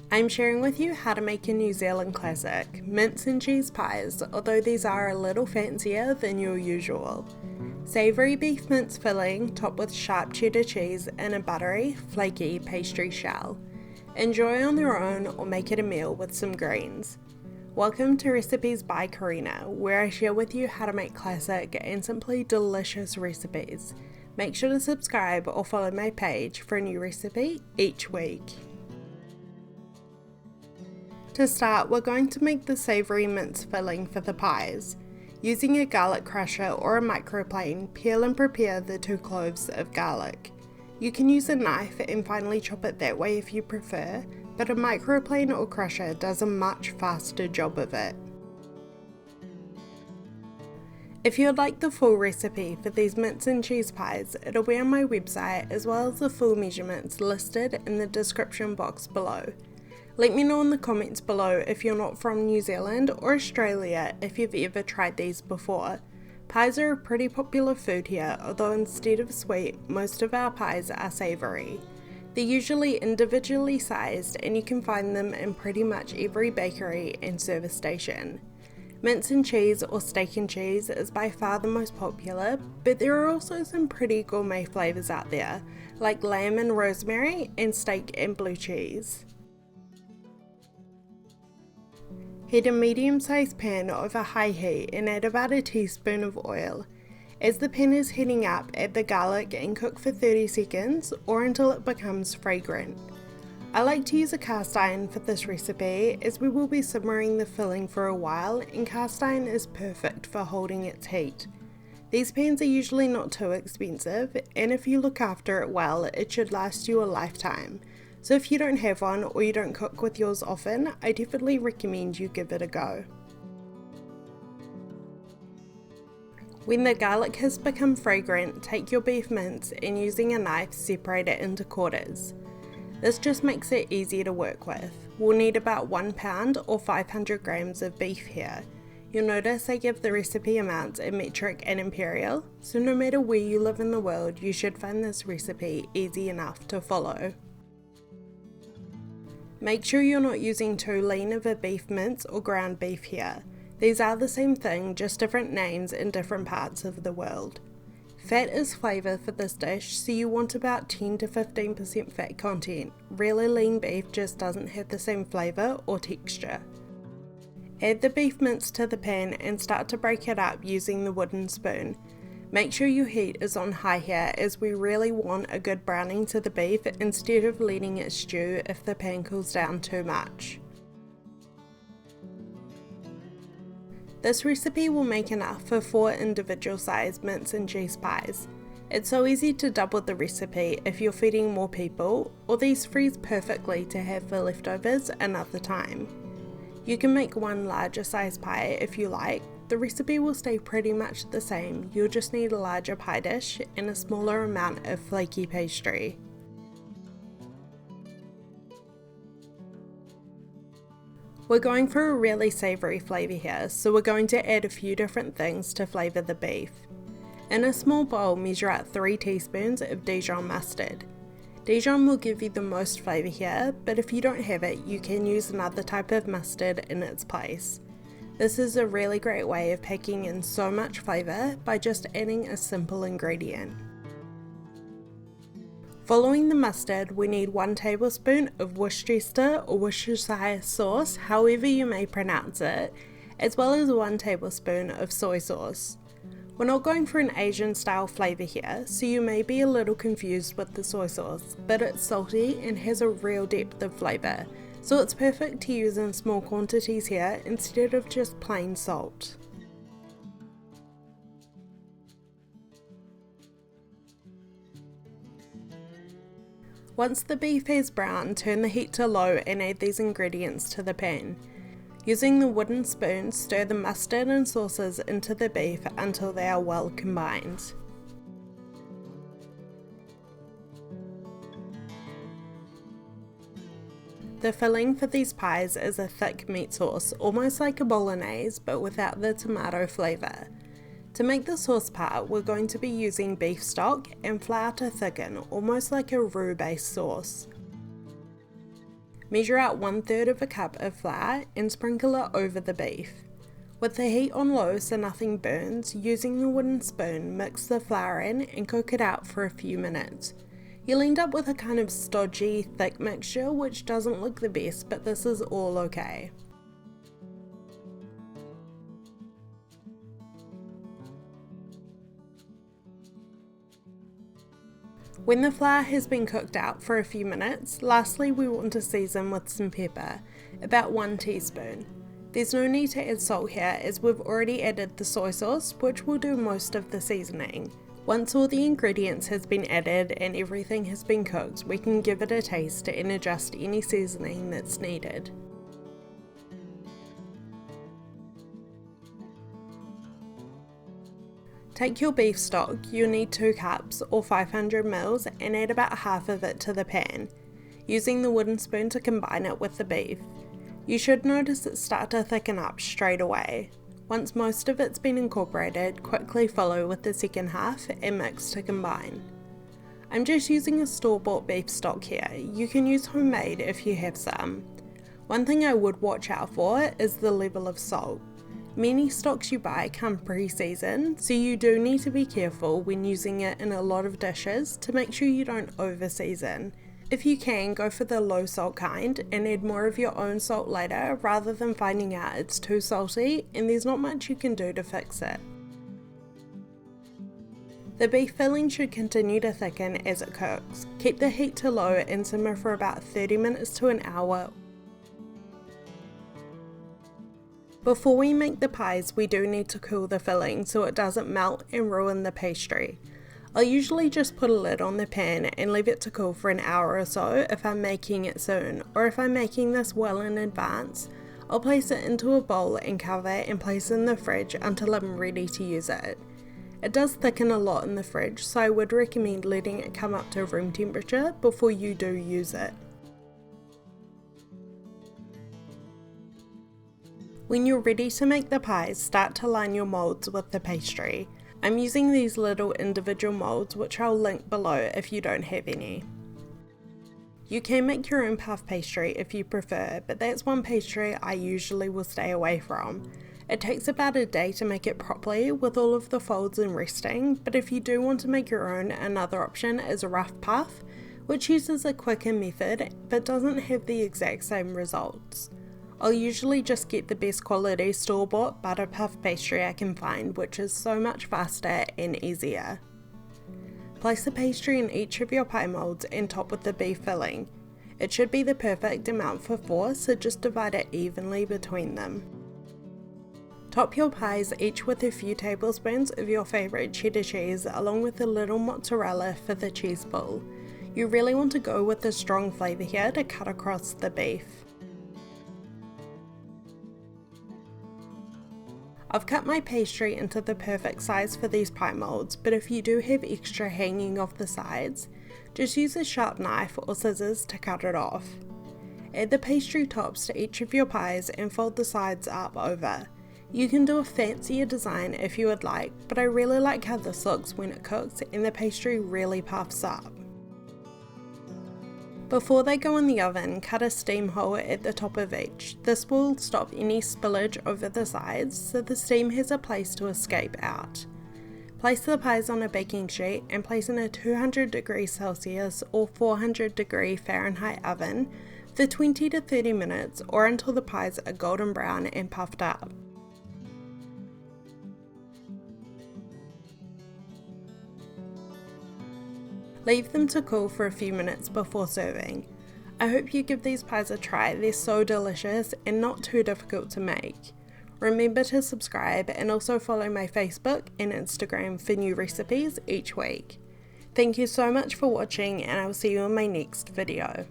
I'm sharing with you how to make a New Zealand classic, mince and cheese pies, although these are a little fancier than your usual. Savoury beef mince filling topped with sharp cheddar cheese and a buttery, flaky pastry shell. Enjoy on their own or make it a meal with some greens. Welcome to Recipes by Karina, where I share with you how to make classic and simply delicious recipes. Make sure to subscribe or follow my page for a new recipe each week. To start, we're going to make the savoury mince filling for the pies. Using a garlic crusher or a microplane, peel and prepare the 2 cloves of garlic. You can use a knife and finely chop it that way if you prefer, but a microplane or crusher does a much faster job of it. If you'd like the full recipe for these mince and cheese pies, it'll be on my website as well as the full measurements listed in the description box below. Let me know in the comments below if you're not from New Zealand or Australia if you've ever tried these before. Pies are a pretty popular food here, although instead of sweet, most of our pies are savoury. They're usually individually sized and you can find them in pretty much every bakery and service station. Mince and cheese or steak and cheese is by far the most popular, but there are also some pretty gourmet flavours out there, like lamb and rosemary and steak and blue cheese. Heat a medium-sized pan over high heat and add about a teaspoon of oil. As the pan is heating up, add the garlic and cook for 30 seconds or until it becomes fragrant. I like to use a cast iron for this recipe as we will be simmering the filling for a while and cast iron is perfect for holding its heat. These pans are usually not too expensive and if you look after it well, it should last you a lifetime. So if you don't have one or you don't cook with yours often, I definitely recommend you give it a go. When the garlic has become fragrant, take your beef mince and using a knife separate it into quarters. This just makes it easier to work with. We'll need about 1 pound or 500 grams of beef here. You'll notice I give the recipe amounts in metric and imperial, so no matter where you live in the world, you should find this recipe easy enough to follow. Make sure you're not using too lean of a beef mince or ground beef here. These are the same thing, just different names in different parts of the world. Fat is flavour for this dish, so you want about 10 to 15% fat content. Really lean beef just doesn't have the same flavour or texture. Add the beef mince to the pan and start to break it up using the wooden spoon. Make sure your heat is on high here as we really want a good browning to the beef instead of letting it stew if the pan cools down too much. This recipe will make enough for 4 individual sized mince and cheese pies. It's so easy to double the recipe if you're feeding more people, or these freeze perfectly to have for leftovers another time. You can make one larger size pie if you like. The recipe will stay pretty much the same, you'll just need a larger pie dish and a smaller amount of flaky pastry. We're going for a really savoury flavour here, so we're going to add a few different things to flavour the beef. In a small bowl, measure out 3 teaspoons of Dijon mustard. Dijon will give you the most flavour here, but if you don't have it, you can use another type of mustard in its place. This is a really great way of packing in so much flavour by just adding a simple ingredient. Following the mustard, we need 1 tablespoon of Worcestershire or Worcestershire sauce, however you may pronounce it, as well as 1 tablespoon of soy sauce. We're not going for an Asian style flavour here, so you may be a little confused with the soy sauce, but it's salty and has a real depth of flavour, so it's perfect to use in small quantities here instead of just plain salt. Once the beef has browned, turn the heat to low and add these ingredients to the pan. Using the wooden spoon, stir the mustard and sauces into the beef until they are well combined. The filling for these pies is a thick meat sauce, almost like a bolognese but without the tomato flavour. To make the sauce part, we're going to be using beef stock and flour to thicken, almost like a roux based sauce. Measure out 1/3 of a cup of flour and sprinkle it over the beef. With the heat on low so nothing burns, using the wooden spoon, mix the flour in and cook it out for a few minutes. You'll end up with a kind of stodgy, thick mixture which doesn't look the best, but this is all okay. When the flour has been cooked out for a few minutes, lastly we want to season with some pepper, about 1 teaspoon. There's no need to add salt here as we've already added the soy sauce, which will do most of the seasoning. Once all the ingredients has been added and everything has been cooked, we can give it a taste and adjust any seasoning that's needed. Take your beef stock, you'll need 2 cups or 500 ml and add about half of it to the pan, using the wooden spoon to combine it with the beef. You should notice it start to thicken up straight away. Once most of it's been incorporated, quickly follow with the second half and mix to combine. I'm just using a store-bought beef stock here. You can use homemade if you have some. One thing I would watch out for is the level of salt. Many stocks you buy come pre-seasoned, so you do need to be careful when using it in a lot of dishes to make sure you don't over-season. If you can, go for the low salt kind and add more of your own salt later rather than finding out it's too salty and there's not much you can do to fix it. The beef filling should continue to thicken as it cooks. Keep the heat to low and simmer for about 30 minutes to an hour. Before we make the pies, we do need to cool the filling so it doesn't melt and ruin the pastry. I'll usually just put a lid on the pan and leave it to cool for an hour or so if I'm making it soon, or if I'm making this well in advance, I'll place it into a bowl and cover and place it in the fridge until I'm ready to use it. It does thicken a lot in the fridge, so I would recommend letting it come up to room temperature before you do use it. When you're ready to make the pies, start to line your moulds with the pastry. I'm using these little individual moulds which I'll link below if you don't have any. You can make your own puff pastry if you prefer, but that's one pastry I usually will stay away from. It takes about a day to make it properly with all of the folds and resting, but if you do want to make your own, another option is a rough puff, which uses a quicker method but doesn't have the exact same results. I'll usually just get the best quality store-bought butter puff pastry I can find, which is so much faster and easier. Place the pastry in each of your pie moulds and top with the beef filling. It should be the perfect amount for 4, so just divide it evenly between them. Top your pies each with a few tablespoons of your favourite cheddar cheese along with a little mozzarella for the cheese ball. You really want to go with the strong flavour here to cut across the beef. I've cut my pastry into the perfect size for these pie moulds, but if you do have extra hanging off the sides, just use a sharp knife or scissors to cut it off. Add the pastry tops to each of your pies and fold the sides up over. You can do a fancier design if you would like, but I really like how this looks when it cooks and the pastry really puffs up. Before they go in the oven, cut a steam hole at the top of each. This will stop any spillage over the sides so the steam has a place to escape out. Place the pies on a baking sheet and place in a 200 degrees Celsius or 400 degree Fahrenheit oven for 20 to 30 minutes or until the pies are golden brown and puffed up. Leave them to cool for a few minutes before serving. I hope you give these pies a try, they're so delicious and not too difficult to make. Remember to subscribe and also follow my Facebook and Instagram for new recipes each week. Thank you so much for watching and I will see you in my next video.